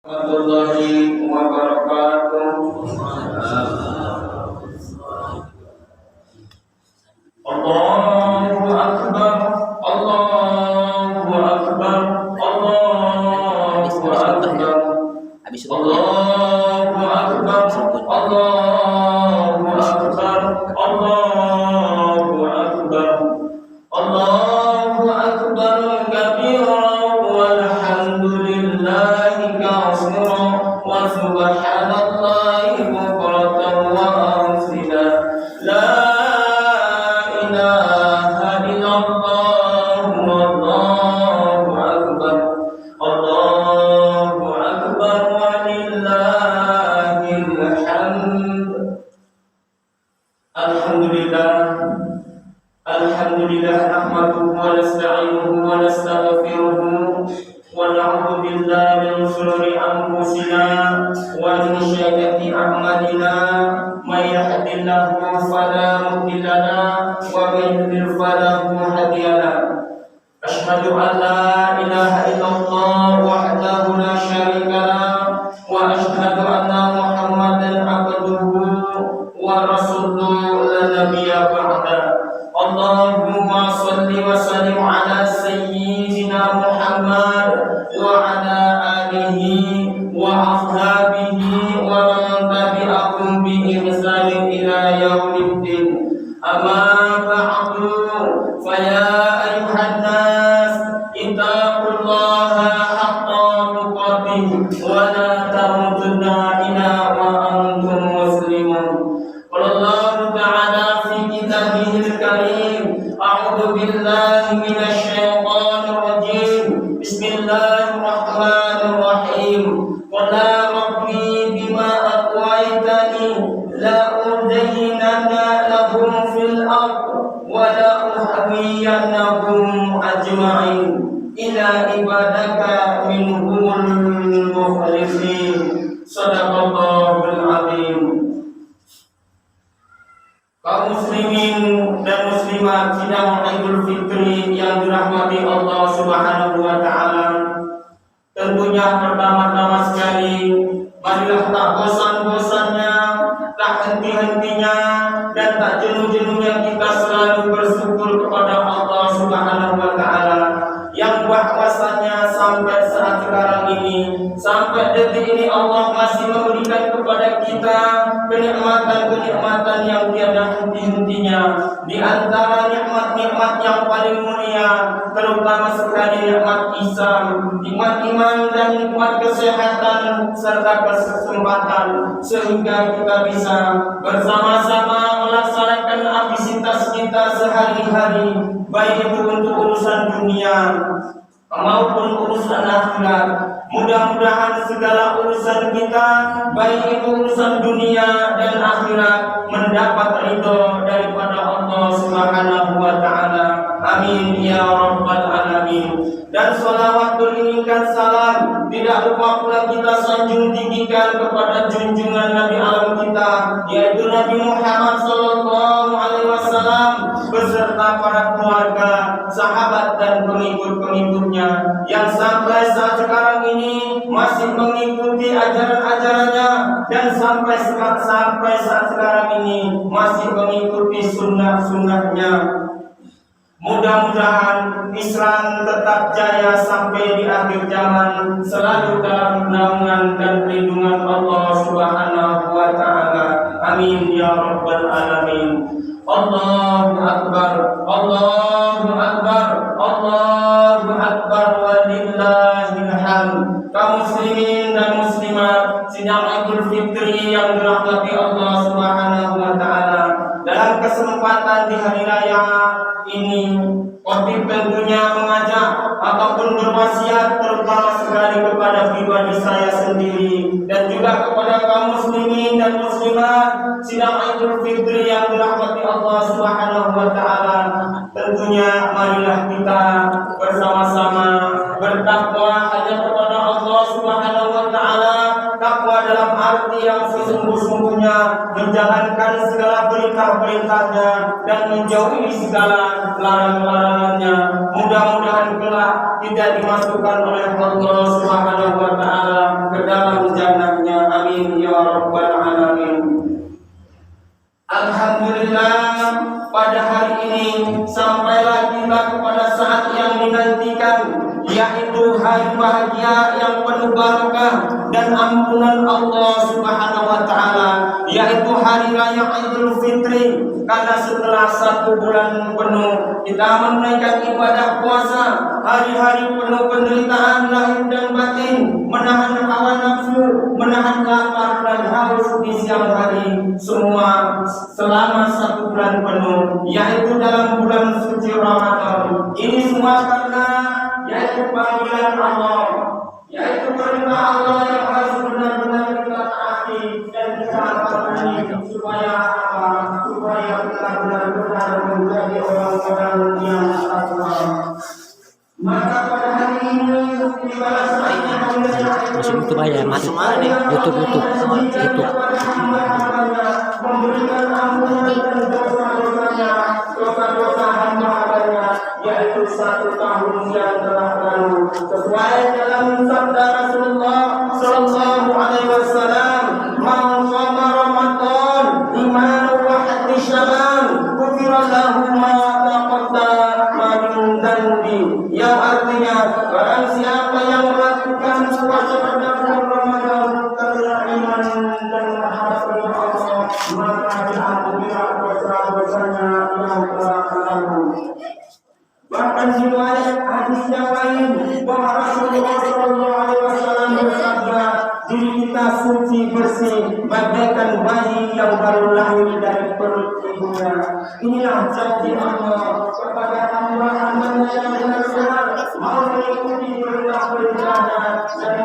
warahmatullahi wabarakatuh. Allahu akbar, Allahu akbar, Allahu akbar, Allahu akbar, Allahu akbar, Allahu akbar, Allahu akbar kabiran walhamdulillahi katsiran wa subhanallahi bukratan wa asila. La Alhamdulillah nahmaduhu wa nasta'inuhu wa nastaghfiruhu wa na'udzu billahi min shururi anfusina wa min sayyiati a'malina may yahdihillahu fala mudilla lahu wa may yudlil fala hadiya lahu. Asyhadu an la ilaha illallah wahdahu la syarika lahu wa asyhadu anna Muhammadan abduhu wa rasuluhu la nabiyya ba'da. Allahumma salli wa sallim ala sayyidina Muhammad wa ala alihi wa ashabihi wa man tabi'ahum bi ihsanin ila yaumiddin. Amma ba'du, fa ya ayyuhan nas ittaqullaha haqqa tuqatih wa la tamutunna illa wa antum muslimun. Wallahu ta'ala fi kitabihil karim. A'udzu billahi minasy syaithanir rajim. Bismillahirrahmanirrahim. Qala rabbi bima aqwaitani la uzayyinanna lahum fil ardh wa la uhwiyannahum ajma'in ila ibadaka minhumul mukhlasin. Shadaqallahul azim. Kaum muslimin dan muslimat sidang Idul Fitri yang dirahmati Allah Subhanahu wa taala. Tentunya pertama-tama sekali marilah tak bosan-bosannya, tak henti-hentinya dan tak jenuh-jenuhnya kita selalu bersyukur kepada Allah Subhanahu wa taala yang bahwasanya sampai saat sekarang ini, sampai detik ini Allah masih memberikan kepada kita kenikmatan-kenikmatan yang tiada henti-hentinya. Di antara nikmat-nikmat yang paling mulia, terutama sekali nikmat Islam, nikmat iman dan nikmat kesehatan serta kesempatan, sehingga kita bisa bersama-sama melaksanakan aktivitas kita sehari-hari, baik itu untuk urusan dunia maupun urusan akhirat. Mudah-mudahan segala urusan kita, baik itu urusan dunia dan akhirat, mendapat ridho daripada Allah Subhanahu wa taala. Amin ya rabbal alamin. Dan sholawat beriringkan salam tidak lupa pula kita sanjung tinggikan kepada junjungan Nabi alam kita, yaitu Nabi Muhammad sallallahu alaihi wasallam beserta para keluarga, sahabat dan pengikut-pengikutnya yang sampai saat sekarang ini masih mengikuti ajaran-ajarannya dan sampai saat sekarang ini masih mengikuti sunnah-sunnahnya. Mudah-mudahan Islam tetap jaya sampai di akhir zaman, selalu dalam naungan dan perlindungan Allah Subhanahu wa taala. Amin ya rabbal alamin. Allahu akbar, Allahu akbar, Allahu akbar walillahil hamd. Kaum muslimin dan muslimat sidang Idul Fitri yang dirahmati Allah Subhanahu wa taala. Dalam kesempatan di hari raya ini, khotib tentunya mengajak ataupun berwasiat terutama sekali kepada pribadi saya sendiri dan juga kepada kaum muslimin dan muslimat sidang Idul Fitri yang dirahmati Allah Subhanahu wa taala. Tentunya marilah kita bersama-sama bertakwa hanya kepada Allah Subhanahu wa taala. Takwa dalam arti hati yang sesungguh-sungguhnya, menjalankan segala perintah-perintahnya dan menjauhi segala larangan-larangannya. Mudah-mudahan kelak tidak dimasukkan oleh Allah Subhanahu wa taala ke dalam jannahnya. Amin ya rabbal alamin. Alhamdulillah, pada hari ini sampailah kita kepada saat yang dinantikan, yaitu hari bahagia yang penuh barakah dan ampunan Allah Subhanahu wa taala, yaitu hari raya Idul Fitri. Karena setelah 1 bulan penuh kita menunaikan ibadah puasa, hari-hari penuh penderitaan lahir dan batin, menahan hawa nafsu, menahan lapar dan haus di siang hari, semua selama 1 bulan penuh, yaitu dalam bulan suci Ramadan. Ini semua karena yaitu panggilan Allah, yaitu perintah Allah yang harus benar-benar kita taati dan kita lakukan supaya apa? Supaya kita benar-benar menjadi orang-orang yang takwa. Maka pada hari ini dibalas masuk YouTube aja, masuk YouTube. Memberikan ampunan dan dosa-dosanya, dosa-dosa hamba-hambanya, yaitu 1 tahun yang telah lalu. Sesuai dalam sabda Rasulullah Sallallahu Alaihi Wasallam, "Man shoma Ramadan imanan wa ihtisaban, ghufira lahu ma taqaddama min dhanbi." Yang artinya, barang siapa yang melakukan puasa pada bulan Ramadan karena iman dan berharap kepada Allah, maka diampunilah dosa-dosanya yang telah lalu. Bahkan di riwayat hadis yang lain bahwa Rasulullah Sallallahu Alaihi Wasallam bersabda, diri kita suci bersih bagaikan bayi yang baru lahir dari perut ibunya. Inilah janji Allah kepada hamba-hambanya yang benar-benar mau mengikuti perintah-perintahnya dan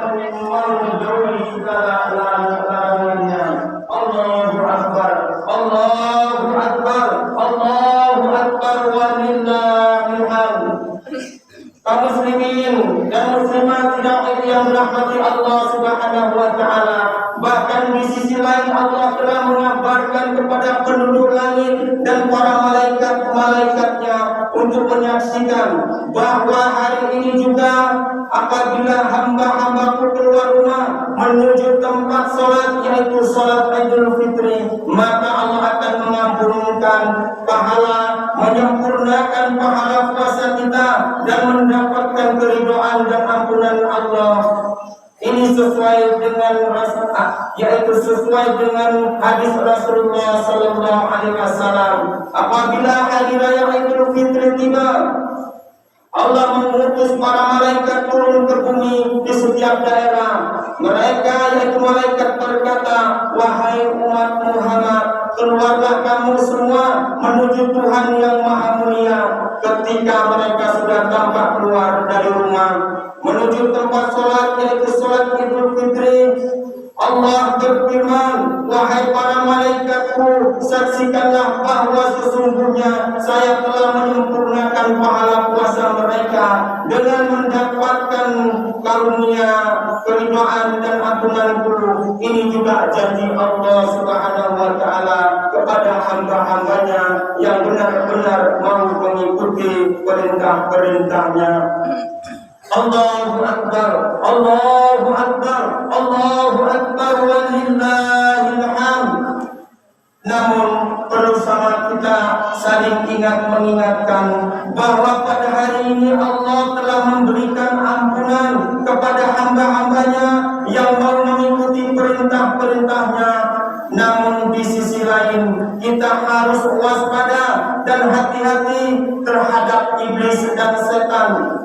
mau menjauhi segala larangan-larangannya. Allahu Akbar, Allahu Akbar, Allahu Akbar, walillahil hamd. Kaum muslimin dan muslimat yang dirahmati Allah Subhanahu wa taala, bahkan di sisi lain Allah telah mengabarkan kepada penduduk langit dan para malaikat-malaikatnya untuk menyaksikan bahwa hari ini juga apabila hamba-hambaku keluar rumah menuju tempat sholat, yaitu sholat Idul Fitri, maka Allah akan mengampunkan pahala, menyempurnakan pahala puasa kita dan mendapatkan keridhaan dan ampunan Allah. Ini sesuai dengan yaitu sesuai dengan hadis Rasulullah Sallallahu Alaihi Wasallam. Apabila hari raya Idul Fitri tiba, Allah mengutus para malaikat turun ke bumi di setiap daerah. Mereka yaitu malaikat berkata, "Wahai umat Muhammad, keluarlah kamu semua menuju Tuhan yang Maha Mulia." Ketika mereka sudah tampak keluar dari rumah menuju tempat sholat, yaitu sholat Idul Fitri, Allah berfirman, "Wahai para malaikatku, saksikanlah bahwa sesungguhnya saya telah menyempurnakan pahala puasa mereka dengan mendapatkan karunia, keridhaan dan ampunanku." Ini juga janji Allah Subhanahu wa taala kepada hamba-hambanya yang benar-benar mau mengikuti perintah-perintahnya. Allahu Akbar, Allahu Akbar, Allahu Akbar, walillahil hamd. Namun perlu sama kita saling ingat mengingatkan bahwa pada hari ini Allah telah memberikan ampunan kepada hamba-hambanya yang mau mengikuti perintah-perintahnya. Namun di sisi lain kita harus waspada dan hati-hati terhadap iblis dan setan.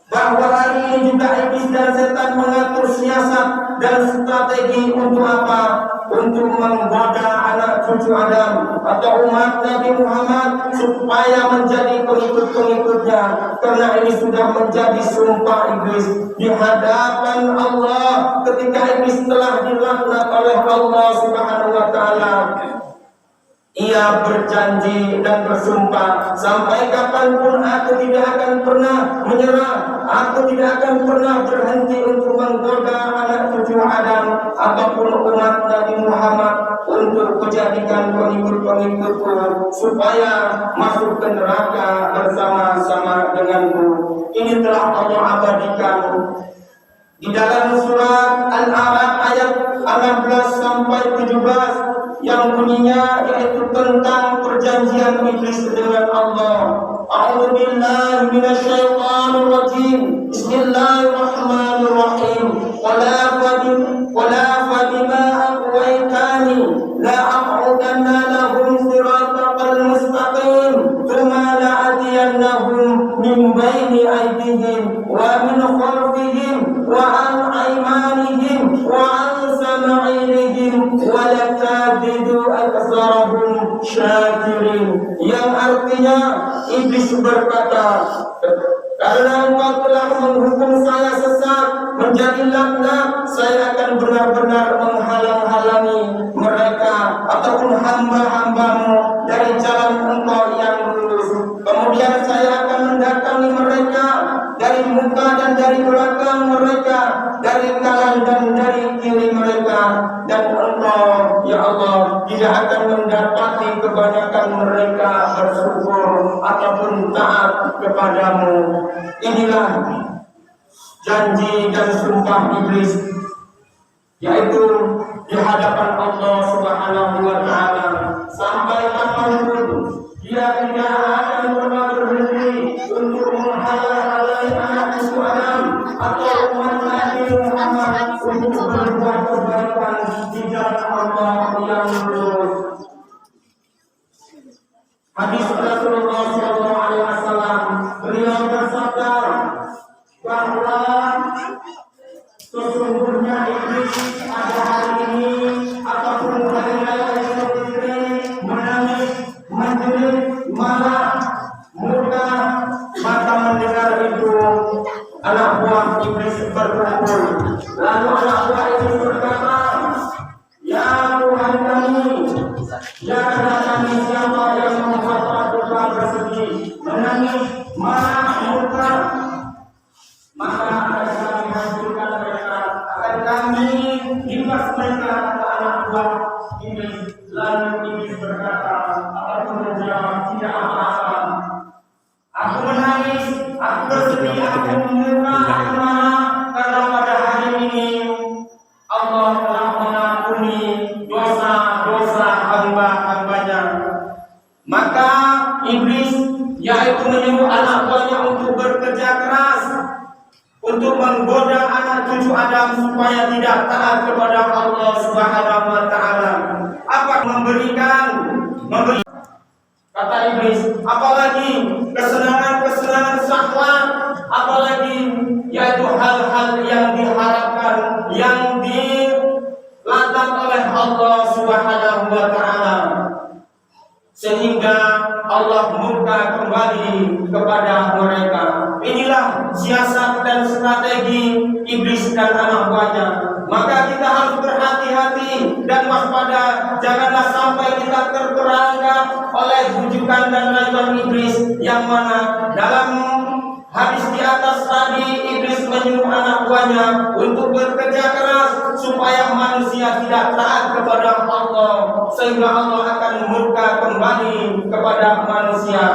Bahwa hari ini juga iblis dan setan mengatur siasat dan strategi untuk apa? Untuk menggoda anak cucu Adam atau umat Nabi Muhammad supaya menjadi pengikut-pengikutnya. Karena ini sudah menjadi sumpah iblis di hadapan Allah ketika iblis telah dilaknat oleh Allah Subhanahu wa taala. Ia berjanji dan bersumpah, sampai kapanpun aku tidak akan pernah menyerah, aku tidak akan pernah berhenti untuk menggoda anak cucu Adam ataupun umat Nabi Muhammad untuk menjadikan pengikut-pengikutku supaya masuk ke neraka bersama-sama denganku. Ini telah Allah abadikan di dalam surat Al-A'raf ayat 16 sampai 17 yang bunyinya yaitu tentang perjanjian iblis dengan Allah. A'udzu billahi minasyaitonir rajim. Bismillahirrahmanirrahim. Wala fabima aqwaitani la aq'udanna lahum siratal mustaqim thumma la'atiyannahum min baini aydihim wa min khalfihim wa an aymanihim wa an sama'ihim wa latajidu aktsarahum syakirin. Yang artinya iblis berkata, karena engkau telah menghukum saya sesat menjadi laknat, saya akan benar-benar menghalang-halangi mereka ataupun hamba-hambamu dari jalan engkau yang lurus. Kemudian saya akan mendatangi mereka dari muka dan dari belakang mereka, dari kanan dan dari kiri mereka, dan engkau ya Allah tidak akan mendapati kebanyakan mereka bersyukur ataupun taat kepadamu. Inilah janji dan sumpah iblis, yaitu di hadapan Allah Subhanahu wa Ta'ala, sampai kapanpun dia tidak akan pernah berhenti untuk menghalang-halangi anak cucu Adam atau umat Nabi Muhammad untuk berbuat kebaikan di jalan Allah yang lurus. Hadis Rasulullah SAW, beliau bersabda bahwa sesungguhnya iblis pada hari ini ataupun hari raya Idul Fitri menangis, menjerit, marah, murka, maka mendengar itu anak buah iblis berkumpul. Lalu anak buah iblis berkata, ya Tuhan kami, ya Tuhan kami, siapa yang membuat praduga bersedih, menangis, marah, murka? Maka akan kami hancurkan mereka, akan kami lipas mereka ke anak buah iblis. Lalu iblis berkata, aku menjawab, tidak apa-apa. Aku menangis, aku bersedih, aku murka, aku marah, karena pada hari ini Allah telah mengampuni dosa-dosa hamba-hambanya. Maka iblis yaitu menyuruh anak buahnya untuk bekerja keras, untuk menggoda anak cucu Adam supaya tidak taat kepada Allah Subhanahu wa Ta'ala. Apa memberikan kata iblis, apalagi kesenangan-kesenangan syahwat, apalagi yaitu hal-hal yang diharapkan, yang dilatang oleh Allah Subhanahu wa Ta'ala, sehingga Allah murka kembali kepada mereka. Inilah siasat dan strategi iblis dan anak buahnya. Maka kita harus berhati-hati dan waspada, janganlah sampai kita terperangkap oleh bujukan dan rayuan iblis, yang mana dalam hadis di atas tadi iblis menyuruh anak buahnya untuk bekerja keras supaya manusia tidak taat kepada Allah, sehingga Allah akan murka kembali kepada manusia.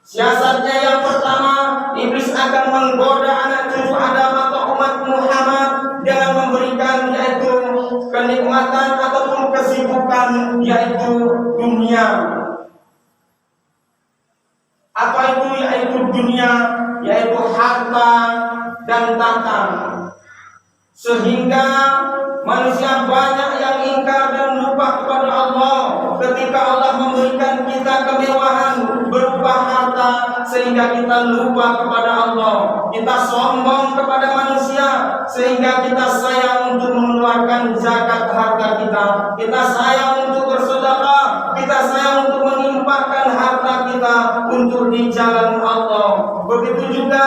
Siasatnya yang pertama, iblis akan menggoda anak cucu Adam atau umat Muhammad dengan memberikan yaitu kenikmatan ataupun kesibukan yaitu dunia. Apa itu yaitu dunia? Yaitu harta dan tahta. Sehingga manusia banyak yang ingkar dan lupa kepada Allah ketika Allah memberikan kita kemewahan berupa harta, sehingga kita lupa kepada Allah. Kita sombong kepada manusia sehingga kita sayang untuk mengeluarkan zakat harta kita. Kita sayang untuk bersedekah, kita sayang untuk menginfakkan harta kita untuk di jalan Allah. Begitu juga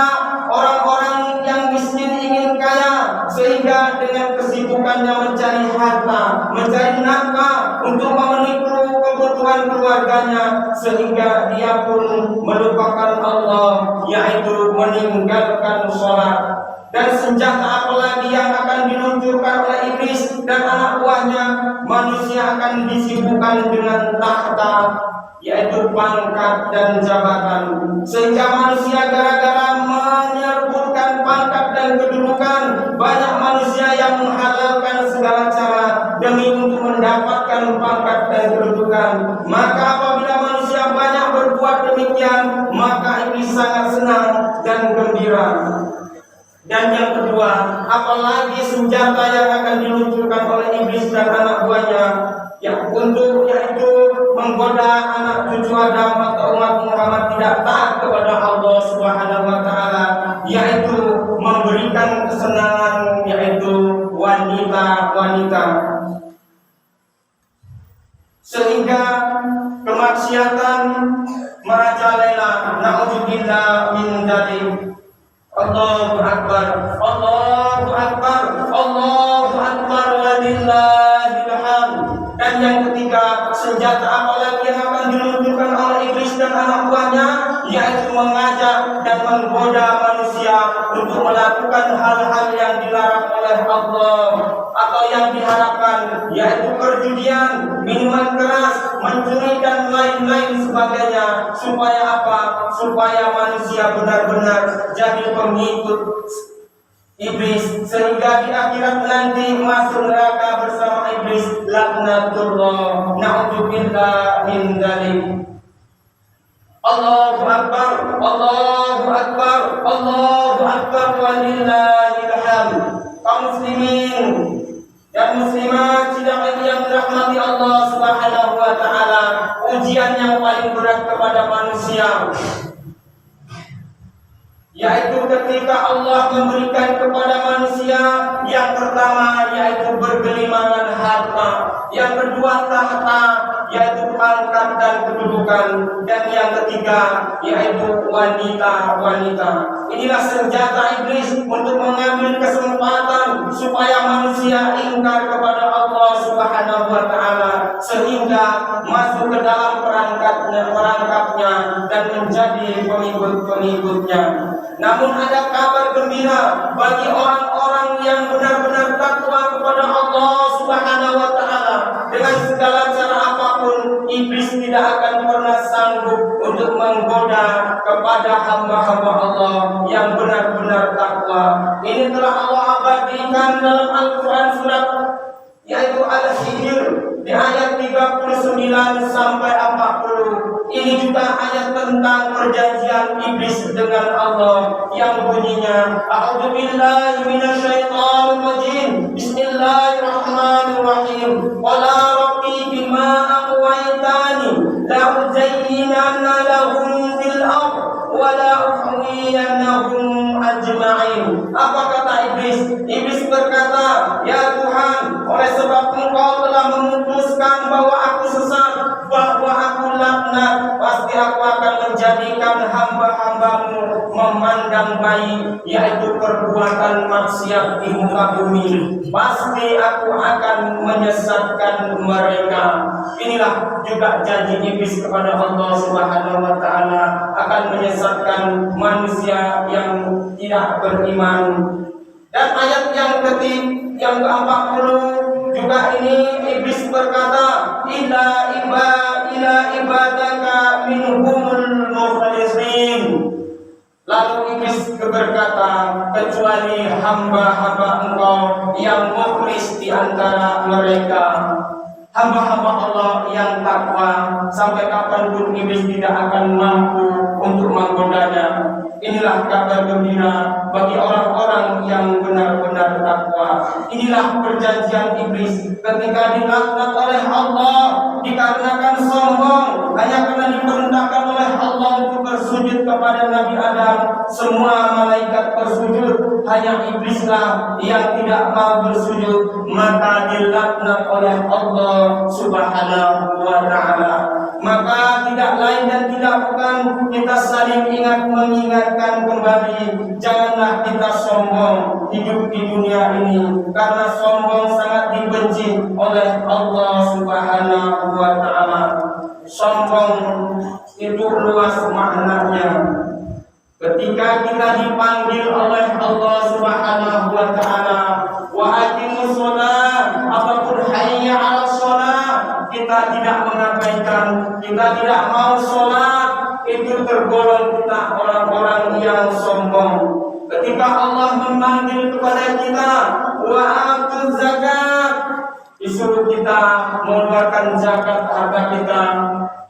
orang-orang yang miskin ingin kaya, sehingga dengan kesibukannya mencari harta, mencari nafkah untuk memenuhi kebutuhan keluarganya, sehingga dia pun melupakan Allah, yaitu meninggalkan sholat. Dan senjata apa lagi yang akan diluncurkan oleh iblis dan anak buahnya? Manusia akan disibukkan dengan tahta, yaitu pangkat dan jabatan, sehingga manusia gara-gara menyerbutkan pangkat dan kedudukan, banyak manusia yang menghalalkan segala cara demi untuk mendapatkan pangkat dan kedudukan. Maka apabila manusia banyak berbuat demikian, maka iblis sangat senang dan gembira. Dan yang kedua, apalagi senjata yang akan diluncurkan oleh iblis dan anak buahnya, yaitu menggoda anak cucu Adam atau umat Muhammad tidak taat kepada Allah Subhanahu wa taala, yaitu memberikan kesenangan, yaitu wanita-wanita, sehingga kemaksiatan merajalela. Na'udzubillah min dzalik. Allahu Akbar, Allahu Akbar, Allahu Akbar, walillahil hamd. Dan yang ketiga, senjata apa lagi yang akan diluncurkan oleh iblis dan anak buahnya, yaitu mengajak dan menggoda manusia untuk melakukan hal-hal yang dilarang oleh Allah atau yang diharapkan, yaitu perjudian, minuman keras, mencuri dan lain-lain sebagainya. Supaya apa? Supaya manusia benar-benar jadi pengikut iblis, sehingga di akhirat nanti masuk neraka bersama iblis, laknatullah. Na'udzubillah min dzalik. Allahu Akbar, Allahu Akbar, Allahu Akbar, walillahil hamd. Kaum muslimin dan muslimat yang dirahmati Allah Subhanahu wa taala, ujian yang paling berat kepada manusia, yaitu ketika Allah memberikan kepada manusia yang pertama, yaitu bergelimangan harta, yang kedua tahta, yaitu pangkat dan kedudukan, dan yang ketiga yaitu wanita-wanita. Inilah senjata iblis untuk mengambil kesempatan supaya manusia ingkar kepada Allah Subhanahu wa taala, sehingga masuk ke dalam perangkapnya dan menjadi pengikut-pengikutnya. Namun ada kabar gembira bagi orang-orang yang benar-benar takwa kepada Allah Subhanahu wa taala. Dengan segala cara apapun, iblis tidak akan pernah sanggup untuk menggoda kepada hamba-hamba Allah yang benar-benar takwa. Ini telah Allah abadikan dalam Al-Quran surat yaitu Al-Hijr di ayat 39 sampai 40. Ini juga ayat tentang perjanjian iblis dengan Allah yang bunyinya, A'udzubillahi minasyaitonir rajim. Bismillahirrahmanirrahim. Qala rabbi bima aghwaytani la uzayyinanna lahum fil ardh wa la ughwiyannahum ajma'in. Apa kata iblis? Iblis berkata, ya Tuhan, oleh sebab Engkau telah memutuskan bahwa aku sesat, bahwa aku laknat, pasti aku akan menjadikan hamba-hambamu memandang baik, yaitu perbuatan maksiat di muka bumi. Pasti aku akan menyesatkan mereka. Inilah juga janji iblis kepada Allah Subhanahu wa taala, akan menyesatkan manusia yang tidak beriman. Dan ayat yang ke-40 juga ini iblis berkata, ila ibadaka minhumul mukhlisin. Lalu iblis berkata, kecuali hamba-hamba Engkau yang mukhlis di antara mereka, hamba-hamba Allah yang takwa. Sampai kapanpun iblis tidak akan mampu untuk menggodanya. Inilah kabar gembira bagi orang-orang yang benar-benar takwa. Inilah perjanjian iblis ketika dilaknat oleh Allah dikarenakan sombong, hanya karena diperintahkan oleh Allah untuk bersujud kepada Nabi Adam. Semua malaikat bersujud, hanya iblislah yang tidak mau bersujud, maka dilaknat oleh Allah Subhanahu wa taala. Maka tidak lain dan tidak bukan, kita saling mengingatkan kembali, janganlah kita sombong hidup di dunia ini, karena sombong sangat dibenci oleh Allah Subhanahu wa taala. Sombong itu luas maknanya. Ketika kita dipanggil oleh Allah Subhanahu wa taala, wa aqimus shalah ataupun hayya 'alas shalah, kita tidak mengabaikan, kita tidak mau salat, itu tergolong kita orang-orang yang sombong. Ketika Allah memanggil kepada kita, wa atuz zakat, disuruh kita mengeluarkan zakat harta kita.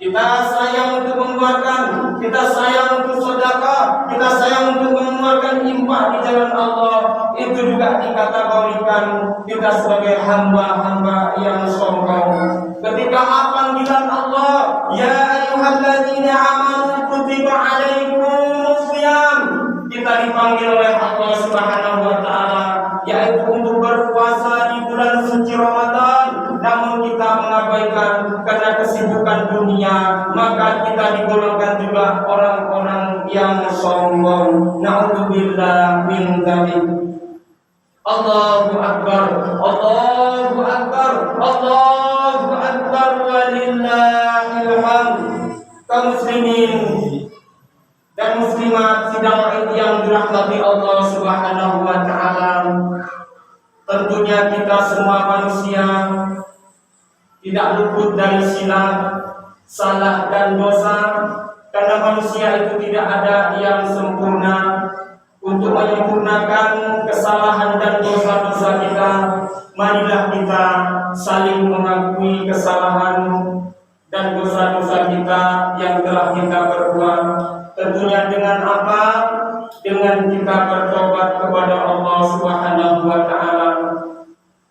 Kita sayang untuk mengeluarkan, kita sayang untuk sedekah, kita sayang untuk mengeluarkan infak di jalan Allah. Itu juga dikategorikan kita sebagai hamba-hamba yang sombong. Ketika panggilan Allah, ya ayyuhalladzina amanu kutiba alaikumus shiyam, kita dipanggil oleh Allah Subhanahu wa taala, yaitu untuk berpuasa di bulan suci Ramadan, namun kita mengabaikan karena kesibukan dunia, maka kita digolongkan juga orang-orang yang sombong. Na'udzubillah min dzalik. Allahu akbar, Allahu akbar, Allahu akbar, walillahil hamd. Kaum muslimin dan muslimat sidang Id yang dirahmati Allah Subhanahu wa taala, tentunya kita semua manusia tidak luput dari silap, salah dan dosa, karena manusia itu tidak ada yang sempurna. Untuk menyempurnakan kesalahan dan dosa-dosa kita, marilah kita saling mengakui kesalahan dan dosa-dosa kita yang telah kita perbuat. Tentunya dengan apa? Dengan kita bertobat kepada Allah Subhanahu wa taala.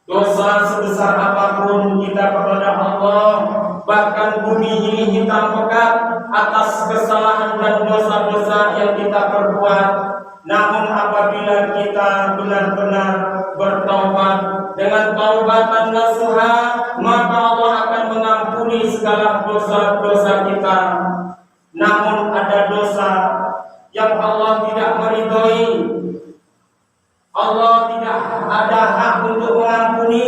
Dosa sebesar apapun kita kepada Allah, bahkan bumi ini hitam pekat atas kesalahan dan dosa-dosa yang kita perbuat. Namun apabila kita benar-benar bertaubat dengan taubatan nasuha, maka Allah akan mengampuni segala dosa-dosa kita. Namun ada dosa yang Allah tidak meridhoi, Allah tidak ada hak untuk mengampuni.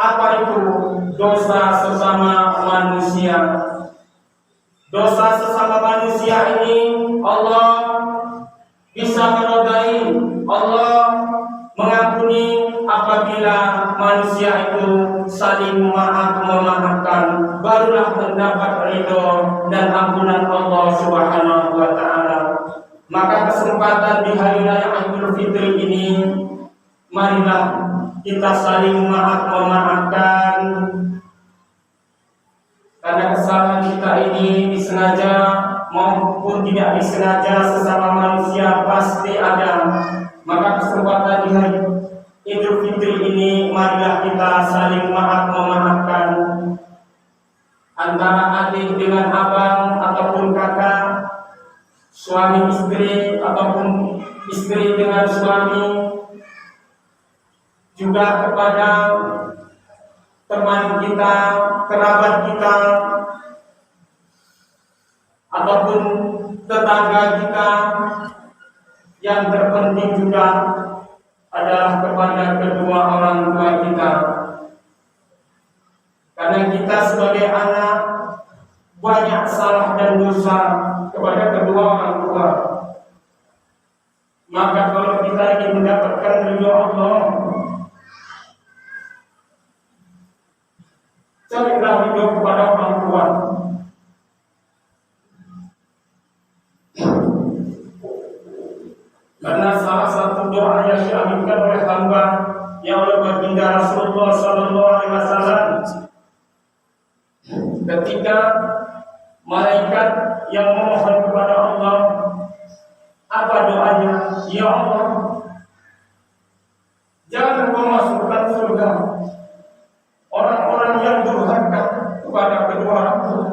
Apa itu? Dosa sesama manusia. Dosa sesama manusia ini Allah bisa meridhai, Allah mengampuni apabila manusia itu saling memaafkan, barulah mendapat ridho dan ampunan Allah Subhanahu wa taala. Maka kesempatan di hari raya Idul Fitri ini, marilah kita saling memaafkan, karena kesalahan kita ini disengaja maupun tidak disengaja sesama manusia pasti ada. Maka kesempatan di hari Idul Fitri ini, marilah kita saling memaafkan, antara adik dengan abang ataupun kakak, suami istri ataupun istri dengan suami, juga kepada teman kita, kerabat kita, ataupun tetangga kita. Yang terpenting juga adalah kepada kedua orang tua kita, karena kita sebagai anak banyak salah dan dosa kepada kedua orang tua. Maka kalau kita ingin mendapatkan ridho Allah, carilah ridho kepada orang tua. Karena salah satu doa yang diaminkan oleh hamba yang oleh baginda Rasulullah sallallahu alaihi wasallam, ketika malaikat yang memohon kepada Allah, apa doanya? Ya Allah, jangan Engkau masukkan surga orang-orang yang durhaka kepada kedua orang tua.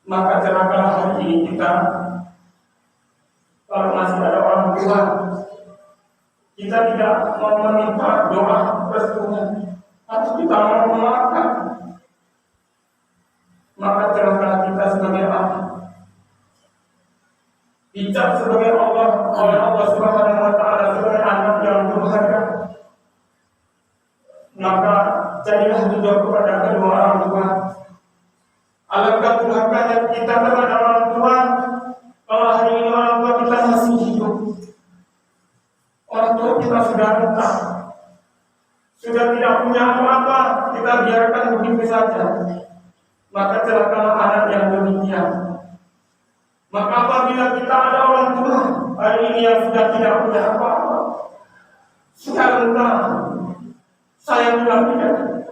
Maka celakalah hari ini kita, kalau masih ada orang tua, kita tidak mau meminta doa restunya, atau kita mau memaafkan, maka celakalah kita sebagai anak. Dicap sebagai Allah oleh Allah Subhanahu wa taala sebagai anak yang durhaka. Maka jadilah ridho kepada kedua orang tua. Alangkah durhakanya kita terhadap orang tua. Kalau hari ini orang tua kita masih hidup, orang tua kita sudah renta, sudah tidak punya apa-apa, kita biarkan begitu saja, maka celakalah anak yang demikian. Maka apabila kita ada orang tua hari ini yang sudah tidak punya apa-apa, sudah renta, saya bilang tidak,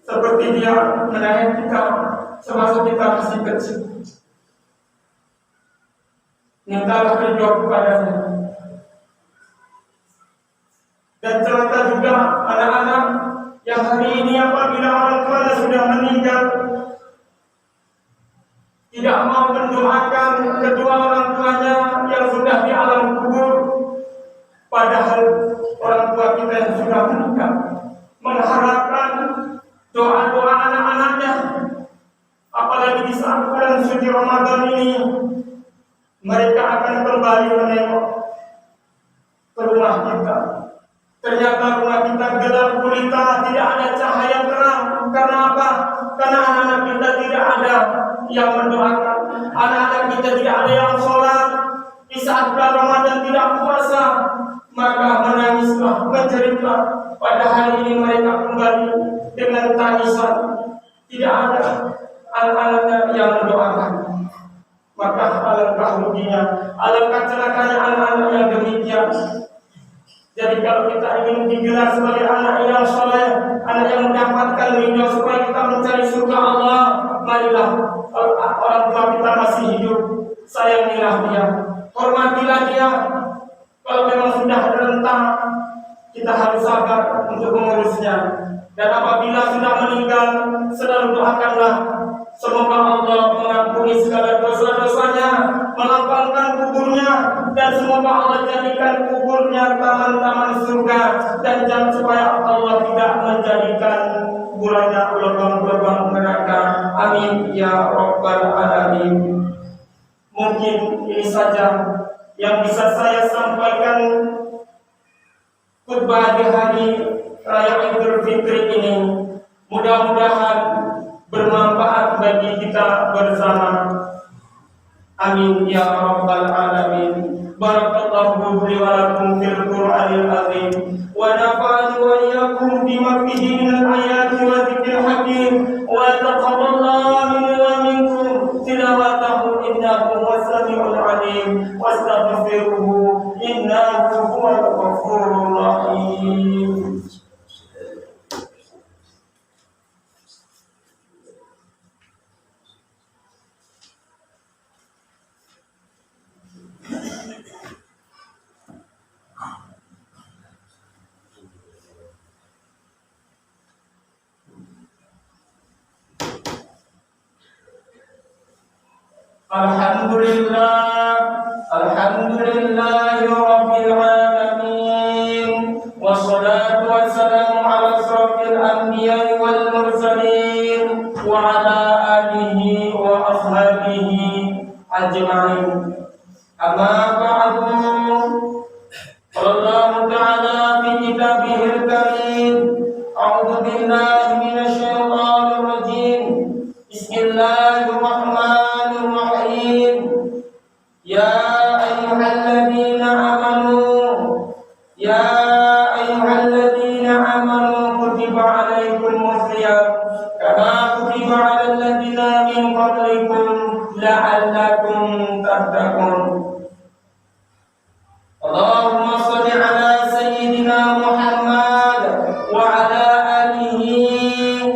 seperti dia menayang kita semasa kita masih kecil. Mintalah ridho kepadanya. Dan celaka juga anak-anak yang hari ini apabila orang tuanya sudah meninggal, tidak mau mendoakan kedua orang tuanya yang sudah di alam kubur, padahal orang tua kita yang sudah meninggal mengharapkan doa-doa anak-anaknya, apalagi di saat bulan suci Ramadan ini mereka akan kembali menengok ke rumah kita. Ternyata rumah kita gelap gulita, tidak ada cahaya terang. Karena apa? Karena anak-anak kita tidak ada yang mendoakan, anak-anak kita tidak ada yang sholat. Di saat bulan Ramadan tidak puasa, maka menangislah, menjeritlah. Pada hari ini mereka kembali dengan tangisan, tidak ada anak-anaknya yang mendoakan. Maka alangkah ruginya, alangkah celakanya anak-anak yang demikian. Jadi kalau kita ingin digelar sebagai anak yang soleh, anak yang mendapatkan ridho supaya kita mencari surga Allah, marilah orang tua kita masih hidup, sayangilah dia, hormatilah dia. Kalau memang sudah renta, kita harus sabar untuk mengurusnya. Dan apabila sudah meninggal, selalu doakanlah semoga Allah mengampuni segala dosa-dosanya, melapangkan kuburnya, dan semoga Allah jadikan kuburnya taman-taman surga, dan jangan supaya Allah tidak menjadikan kuburannya lubang-lubang neraka. Amin ya rabbal alamin. Mungkin ini saja yang bisa saya sampaikan khutbah di hari Raya Idul Fitri ini. Mudah-mudahan bermanfaat bagi kita bersama. Amin ya rabbal alamin. Barakallahu li wa lakum fil Qur'anil azim wa nafa'ani wa iyyakum bima fihi minal ayati wa dzikril hakim wa taqabbalallahu minni wa minkum tilawatahu innahu was-sami'ul 'alim wastaghfiruhu innahu huwal ghafurur rahim. Alhamdulillah rabbil alamin, wassalatu wassalamu ala asrofil anbiya wal mursalin wa ala alihi wa ashabihi ajma'in. Amma ba'du, Allah ta'ala fi kitabihil karim, a'udzu billahi minasy syaithanir rajim. Bismillahirrahmanirrahim. Ya ayyuhalladzina amanu kutiba alaikumus shiyam kama kutiba alal ladzina min qablikum la'allakum tattaqun. Allahumma shalli ala sayyidina Muhammad wa ala alihi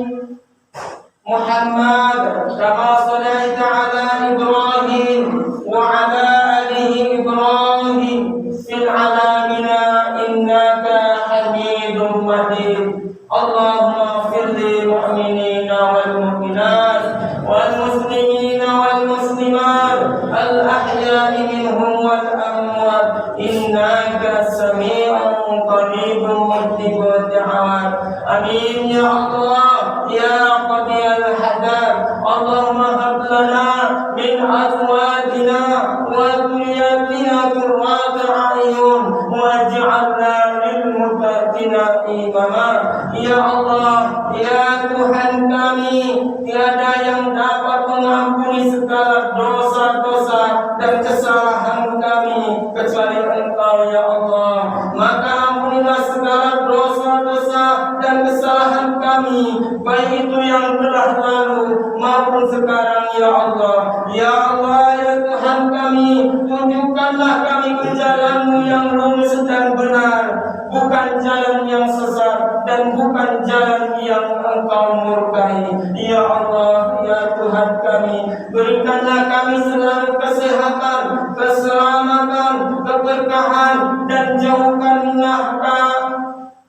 Muhammad kama shallaita ala Ibrahim wa ala alihi Ibrahim fil alamin innaka Hamidum Majid. Allahumma ighfir lil mu'minina wal mu'minat wal muslimina wal muslimat al ahya'i minhum wal amwat innaka sami'un qaribun mujibud da'awat. Amin ya Allah ya qadiyal hadat. Allahumma hab lana min azwajina wa dhurriyyatina qurrata a'yun waj'alna lil muttaqina imama. Ya Allah ya Tuhan kami, tiada yang dapat mengampuni segala dosa-dosa dan kesalahan kami kecuali Engkau ya Allah. Maka ampunilah segala dosa-dosa dan kesalahan kami, baik itu yang telah lalu maupun sekarang ya Allah. Ya Allah ya Tuhan kami, tunjukkanlah kami ke jalan-Mu yang lurus dan benar, bukan jalan yang sesat dan bukan jalan yang Engkau murkai. Ya Allah ya Tuhan kami, berikanlah kami selalu kesehatan, keselamatan, keberkahan, dan jauhkanlah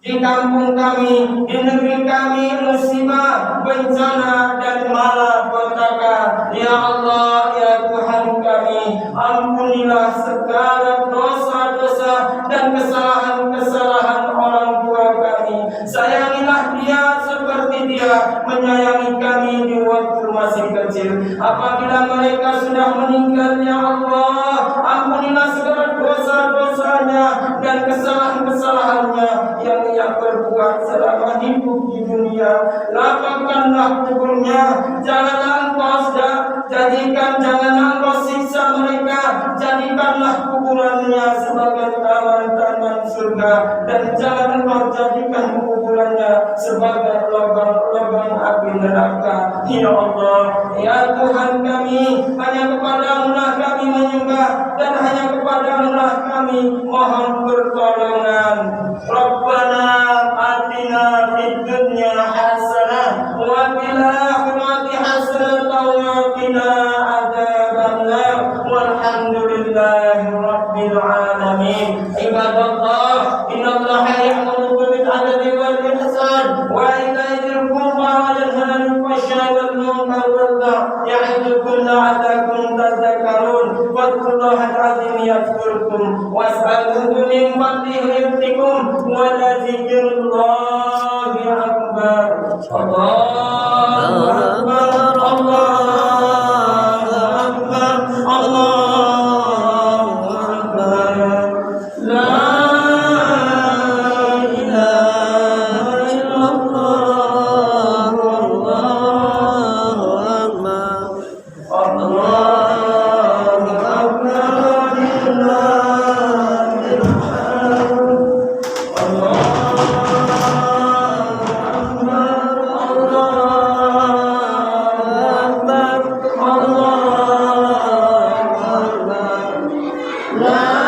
di kampung kami, di negeri kami musibah, bencana, dan malapetaka. Ya Allah ya Tuhan kami, ampunilah segala dosa-dosa dan kesalahan-kesalahan orang tua kami. Sayangilah dia seperti dia menyayangi kami di waktu masih kecil. Apabila mereka sudah meninggal ya Allah, ampunilah segala dosa-dosanya dan kesalahan-kesalahannya yang ia berbuat selama hidup di dunia. Lapangkanlah kuburnya, janganlah Engkau siksa mereka, jadikanlah kuburannya sebagai taman-taman surga, dan jangan Engkau jadikan kuburannya sebagai lubang-lubang api neraka. Ya Allah ya Tuhan kami, hanya kepadamu lah kami menyembah, dan hanya kepadamu lah kami mohon pertolongan. Rabbana atina fid dunya hasanah wa fil akhirati hasanah wa qina adzabannar. Walhamdulillahi rabbil alamin. Ibadallah, innallaha ya'muru bil adli wal ihsan wa ita'i dzil qurba wa yanha 'anil fahsya'i wal munkar wal baghi ya'idukum la'allakum tadhakkarun. Fadhkurullahal 'azim yadhkurkum was'aluhu min fadlihi yu'tikum wa ladzikrullahi akbar. Allahu akbar, Allahu akbar, Allahu akbar. La ilaha illallah, Allahu akbar, Allahu akbar, lillahil hamd. La